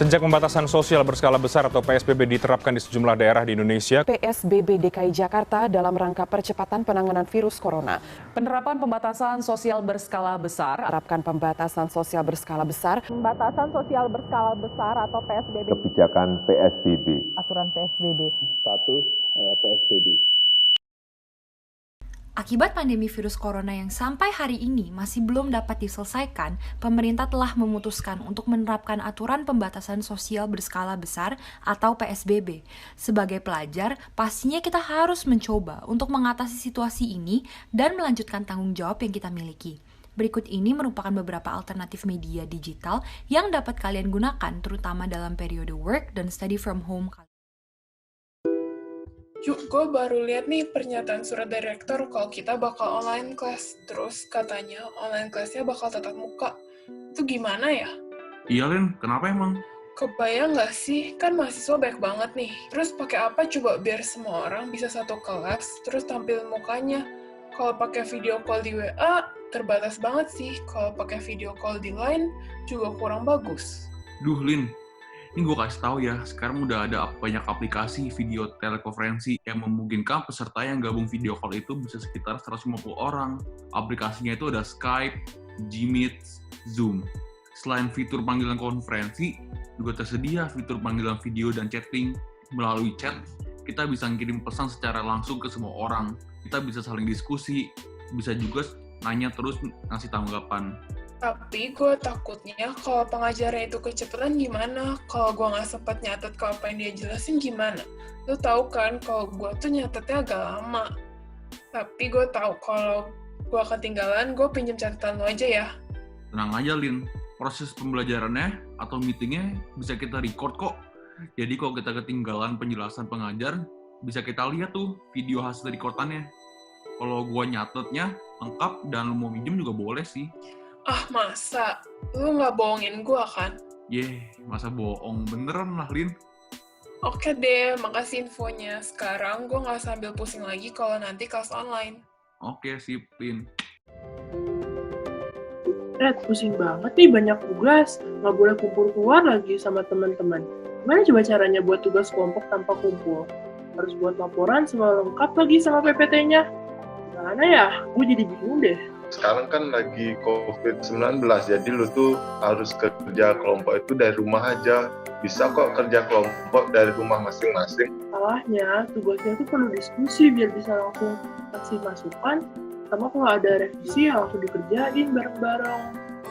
Sejak pembatasan sosial berskala besar atau PSBB diterapkan di sejumlah daerah di Indonesia, PSBB DKI Jakarta dalam rangka percepatan penanganan virus corona. Penerapan pembatasan sosial berskala besar. Terapkan pembatasan sosial berskala besar. Pembatasan sosial berskala besar atau PSBB. Kebijakan PSBB. Aturan PSBB. Status PSBB. Akibat pandemi virus corona yang sampai hari ini masih belum dapat diselesaikan, pemerintah telah memutuskan untuk menerapkan aturan pembatasan sosial berskala besar atau PSBB. Sebagai pelajar, pastinya kita harus mencoba untuk mengatasi situasi ini dan melanjutkan tanggung jawab yang kita miliki. Berikut ini merupakan beberapa alternatif media digital yang dapat kalian gunakan terutama dalam periode work dan study from home. Yuk, gue baru lihat nih pernyataan surat dari rektor kalau kita bakal online class. Terus katanya online classnya bakal tatap muka. Itu gimana ya? Iya, Lin. Kenapa emang? Kebayang nggak sih? Kan mahasiswa banyak banget nih. Terus pakai apa coba biar semua orang bisa satu kelas, terus tampil mukanya? Kalau pakai video call di WA, terbatas banget sih. Kalau pakai video call di Line, juga kurang bagus. Duh, Lin. Ini gue kasih tahu ya, sekarang udah ada banyak aplikasi video telekonferensi yang memungkinkan peserta yang gabung video call itu bisa sekitar 150 orang. Aplikasinya itu ada Skype, Gmeet, Zoom. Selain fitur panggilan konferensi, juga tersedia fitur panggilan video dan chatting. Melalui chat, kita bisa ngirim pesan secara langsung ke semua orang. Kita bisa saling diskusi, bisa juga nanya terus ngasih tanggapan. Tapi gue takutnya kalau pengajarnya itu kecepatan gimana? Kalau gue nggak sempat nyatet ke apa yang dia jelasin gimana? Lo tahu kan kalau gue tuh nyatetnya agak lama. Tapi gue tahu kalau gue ketinggalan, gue pinjam catatan lo aja ya. Tenang aja, Lin. Proses pembelajarannya atau meetingnya bisa kita record kok. Jadi kalau kita ketinggalan penjelasan pengajar, bisa kita lihat tuh video hasil recordannya. Kalau gue nyatetnya lengkap dan lo mau minjem juga boleh sih. Ah, masa? Lu nggak bohongin gue kan? Masa bohong? Beneran lah, Lin. Oke deh, makasih infonya. Sekarang gue nggak sambil pusing lagi kalau nanti kelas online. Oke, sip, Lin. Red, pusing banget nih, banyak tugas. Nggak boleh kumpul keluar lagi sama teman-teman. Gimana coba caranya buat tugas kelompok tanpa kumpul? Harus buat laporan semua lengkap lagi sama PPT-nya. Gimana ya? Gue jadi bingung deh. Sekarang kan lagi COVID-19, jadi lu tuh harus kerja kelompok itu dari rumah aja. Bisa kok kerja kelompok dari rumah masing-masing. Salahnya, tugasnya tuh perlu diskusi biar bisa langsung kasih masukan. Sama kalau ada revisi ya langsung dikerjain bareng-bareng.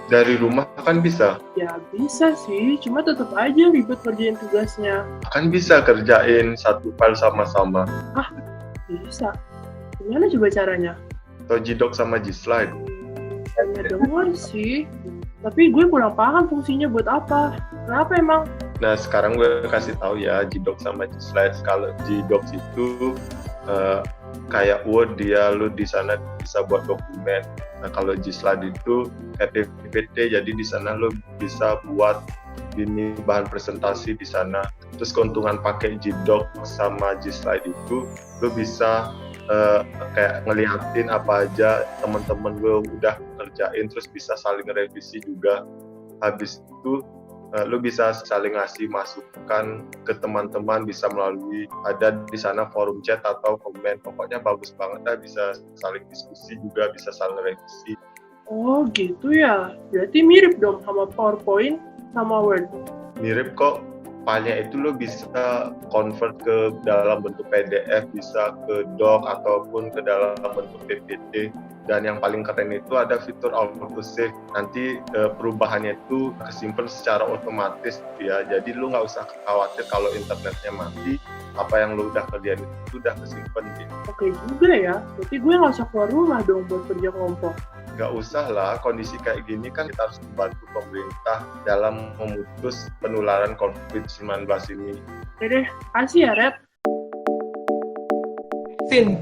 Dari rumah kan bisa? Ya bisa sih, cuma tetap aja ribet kerjain tugasnya. Kan bisa kerjain satu file sama-sama. Bisa. Gimana coba caranya? Atau Gdoc sama Gslide. Hanya denger sih, tapi gue kurang paham fungsinya buat apa. Kenapa emang? Nah, sekarang gue kasih tahu ya, Gdoc sama Gslide. Kalau Gdoc itu kayak Word, lu di sana bisa buat dokumen. Nah, kalau Gslide itu kayak PPT, jadi di sana lu bisa buat ini bahan presentasi di sana. Terus keuntungan pakai Gdoc sama Gslide itu, lu bisa kayak ngeliatin apa aja teman-teman gue udah kerjain, terus bisa saling revisi juga. Habis itu lu bisa saling ngasih masukan ke teman-teman, bisa melalui ada di sana forum chat atau komen. Pokoknya bagus banget lah, bisa saling diskusi juga, bisa saling revisi. Oh gitu ya, berarti mirip dong sama PowerPoint sama Word. Mirip kok. Filenya itu lo bisa convert ke dalam bentuk PDF, bisa ke doc ataupun ke dalam bentuk PPT. Dan yang paling keren itu ada fitur auto save. Nanti perubahannya itu kesimpan secara otomatis ya. Jadi lo nggak usah khawatir kalau internetnya mati, apa yang lo udah kerjain itu udah kesimpan gitu. Oke juga ya, berarti gue nggak usah keluar rumah dong buat kerja kelompok. Nggak usah lah, kondisi kayak gini kan kita harus membantu pemerintah dalam memutus penularan COVID-19 ini. Oke deh, kasih ya Red. Vin,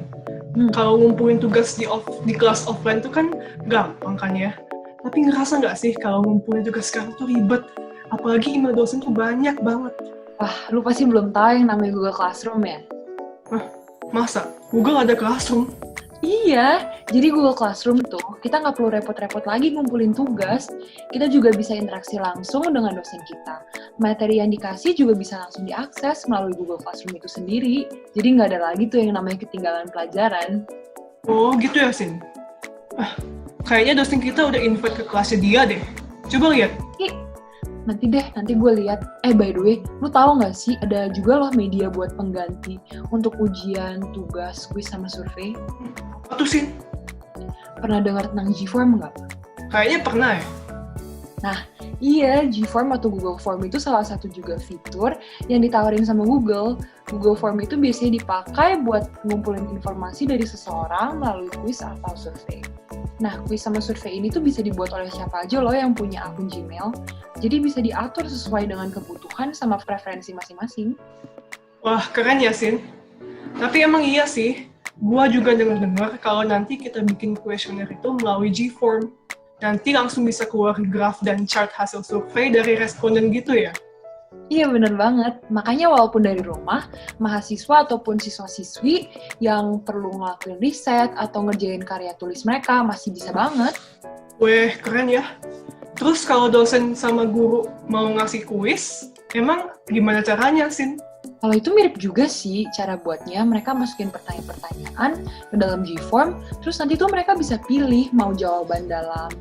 kalau ngumpulin tugas di kelas offline tuh kan gampang kan ya? Tapi ngerasa nggak sih kalau ngumpulin tugas sekarang tuh ribet? Apalagi email dosen tuh banyak banget. Wah, lu pasti belum tahu yang namanya Google Classroom ya? Masa? Google ada Classroom? Iya, jadi Google Classroom tuh kita nggak perlu repot-repot lagi ngumpulin tugas, kita juga bisa interaksi langsung dengan dosen kita. Materi yang dikasih juga bisa langsung diakses melalui Google Classroom itu sendiri, jadi nggak ada lagi tuh yang namanya ketinggalan pelajaran. Oh gitu ya, Sin? Kayaknya dosen kita udah invite ke kelasnya dia deh. Coba lihat. Nanti gue lihat. By the way, lu tahu nggak sih ada juga loh media buat pengganti untuk ujian, tugas, kuis sama survei. Apa tuh, Sin? Pernah dengar tentang Gform nggak? Kayaknya pernah ya. Nah, iya, Gform atau Google Form itu salah satu juga fitur yang ditawarin sama Google. Google Form itu biasanya dipakai buat ngumpulin informasi dari seseorang melalui kuis atau survei. Nah, kuis sama survei ini tuh bisa dibuat oleh siapa aja loh yang punya akun Gmail. Jadi bisa diatur sesuai dengan kebutuhan sama preferensi masing-masing. Wah, keren ya, Sin. Tapi emang iya sih, gua juga dengar kalau nanti kita bikin kuesioner itu melalui Gform. Nanti langsung bisa keluar graf dan chart hasil survei dari responden gitu ya? Iya bener banget, makanya walaupun dari rumah, mahasiswa ataupun siswa-siswi yang perlu ngelakuin riset atau ngerjain karya tulis mereka masih bisa banget. Weh, keren ya. Terus kalau dosen sama guru mau ngasih kuis, emang gimana caranya, Sin? Kalau itu mirip juga sih cara buatnya, mereka masukin pertanyaan-pertanyaan ke dalam Gform, terus nanti tuh mereka bisa pilih mau jawaban dalam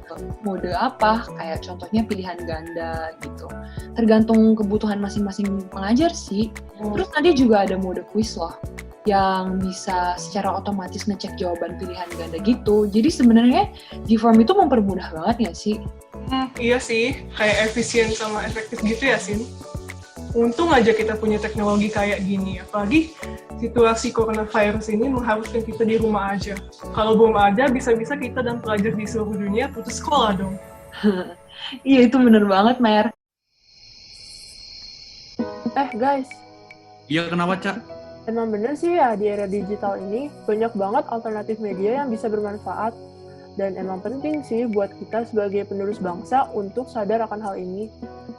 mode apa, kayak contohnya pilihan ganda gitu. Tergantung kebutuhan masing-masing pengajar sih. Terus nanti juga ada mode quiz loh, yang bisa secara otomatis ngecek jawaban pilihan ganda gitu. Jadi sebenarnya Gform itu mempermudah banget ya sih? Iya sih, kayak efisien sama efektif gitu ya, Sin. Untung aja kita punya teknologi kayak gini, apalagi situasi coronavirus ini mengharuskan kita di rumah aja. Kalau belum ada, bisa-bisa kita dan pelajar di seluruh dunia putus sekolah dong. Iya, itu bener banget, Mer. Guys. Iya, kenapa, Cak? Emang bener sih ya, di era digital ini, banyak banget alternatif media yang bisa bermanfaat. Dan emang penting sih buat kita sebagai penerus bangsa untuk sadar akan hal ini.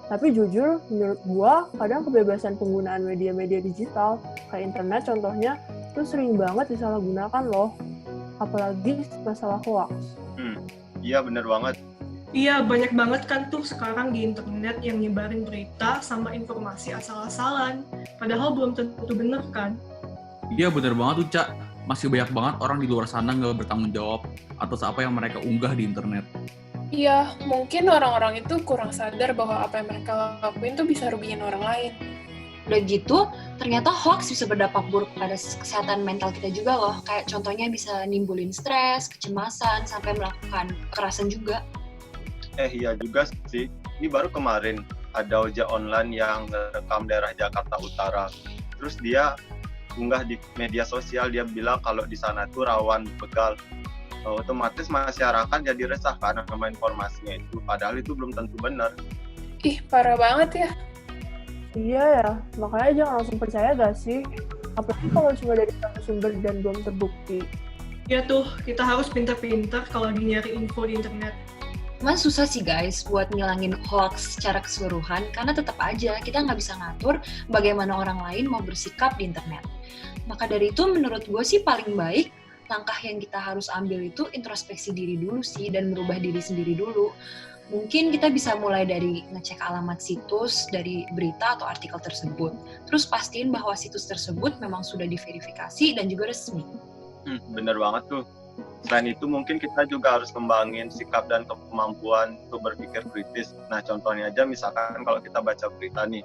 Tapi jujur, menurut gua, kadang kebebasan penggunaan media-media digital, kayak internet contohnya, itu sering banget disalahgunakan loh. Apalagi masalah hoax. Iya, bener banget. Iya, banyak banget kan tuh sekarang di internet yang nyebarin berita sama informasi asal-asalan. Padahal belum tentu bener kan? Iya, bener banget tuh, Cak. Masih banyak banget orang di luar sana nggak bertanggung jawab atas apa yang mereka unggah di internet. Iya, mungkin orang-orang itu kurang sadar bahwa apa yang mereka lakuin tuh bisa rugiin orang lain. Udah gitu, ternyata hoax bisa berdampak buruk pada kesehatan mental kita juga loh. Kayak contohnya bisa nimbulin stres, kecemasan, sampai melakukan kekerasan juga. Iya juga sih. Ini baru kemarin ada ojek online yang rekam daerah Jakarta Utara. Terus dia unggah di media sosial, dia bilang kalau di sana tuh rawan begal. Otomatis masyarakat jadi resah karena sama informasinya itu. Padahal itu belum tentu benar. Ih, parah banget ya. Iya ya, makanya jangan langsung percaya gak sih? Apalagi kalau cuma dari satu sumber dan belum terbukti. Ya tuh, kita harus pintar-pintar kalau lagi nyari info di internet. Mas susah sih guys buat ngilangin hoax secara keseluruhan, karena tetap aja kita nggak bisa ngatur bagaimana orang lain mau bersikap di internet. Maka dari itu menurut gue sih paling baik langkah yang kita harus ambil itu introspeksi diri dulu sih dan merubah diri sendiri dulu. Mungkin kita bisa mulai dari ngecek alamat situs dari berita atau artikel tersebut. Terus pastiin bahwa situs tersebut memang sudah diverifikasi dan juga resmi. Bener banget tuh. Selain itu mungkin kita juga harus kembangin sikap dan kemampuan untuk berpikir kritis. Nah contohnya aja misalkan kalau kita baca berita nih,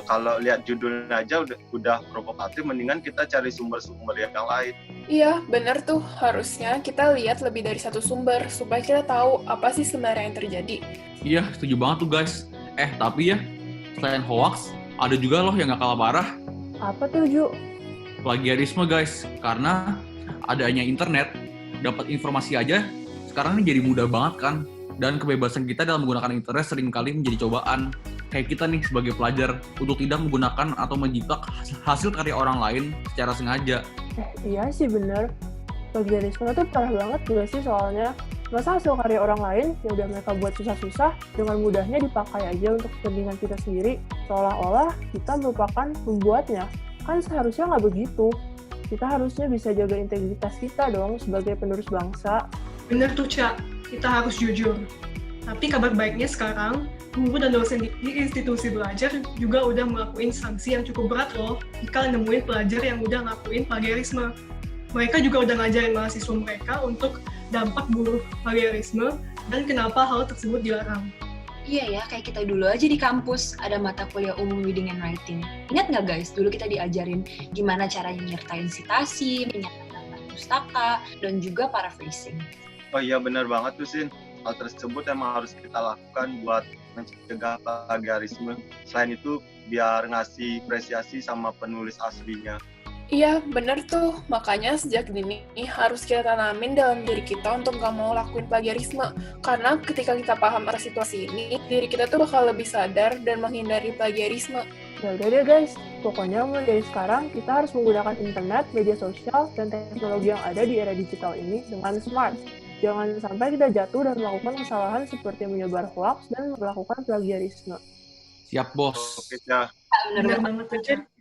kalau lihat judulnya aja udah provokatif, mendingan kita cari sumber-sumber yang lain. Iya, bener tuh. Harusnya kita lihat lebih dari satu sumber, supaya kita tahu apa sih sebenarnya yang terjadi. Iya, setuju banget tuh guys. Tapi ya, selain hoax, ada juga loh yang gak kalah parah. Apa tuh, Ju? Plagiarisme guys, karena adanya internet, dapat informasi aja, sekarang ini jadi mudah banget kan. Dan kebebasan kita dalam menggunakan internet seringkali menjadi cobaan. Kayak kita nih sebagai pelajar, untuk tidak menggunakan atau menjiplak hasil karya orang lain secara sengaja. Iya sih bener. Plagiarisme itu parah banget juga sih soalnya. Masa hasil karya orang lain yang udah mereka buat susah-susah, dengan mudahnya dipakai aja untuk kepentingan kita sendiri. Seolah-olah kita merupakan pembuatnya. Kan seharusnya nggak begitu. Kita harusnya bisa jaga integritas kita dong sebagai penerus bangsa. Bener tuh, Cak. Kita harus jujur. Tapi kabar baiknya sekarang, guru dan dosen di institusi belajar juga udah ngelakuin sanksi yang cukup berat loh jika nemuin pelajar yang udah ngelakuin plagiarisme. Mereka juga udah ngajarin mahasiswa mereka untuk dampak buruk plagiarisme dan kenapa hal tersebut dilarang. Iya ya, kayak kita dulu aja di kampus, ada mata kuliah umum reading and writing. Ingat nggak guys, dulu kita diajarin gimana caranya nyertain sitasi, menyatakan pustaka, dan juga paraphrasing. Oh iya, benar banget tuh, Sin. Hal tersebut emang harus kita lakukan buat mencegah plagiarisme. Selain itu, biar ngasih apresiasi sama penulis aslinya. Iya, bener tuh. Makanya sejak dini harus kita tanamin dalam diri kita untuk gak mau lakuin plagiarisme. Karena ketika kita paham arah situasi ini, diri kita tuh bakal lebih sadar dan menghindari plagiarisme. Ya udah deh guys, pokoknya mulai dari sekarang kita harus menggunakan internet, media sosial, dan teknologi yang ada di era digital ini dengan smart. Jangan sampai kita jatuh dan melakukan kesalahan seperti menyebar hoax dan melakukan plagiarisme. Siap, Bos. Oke, Cak. Bener Bener banget tuh, Cak.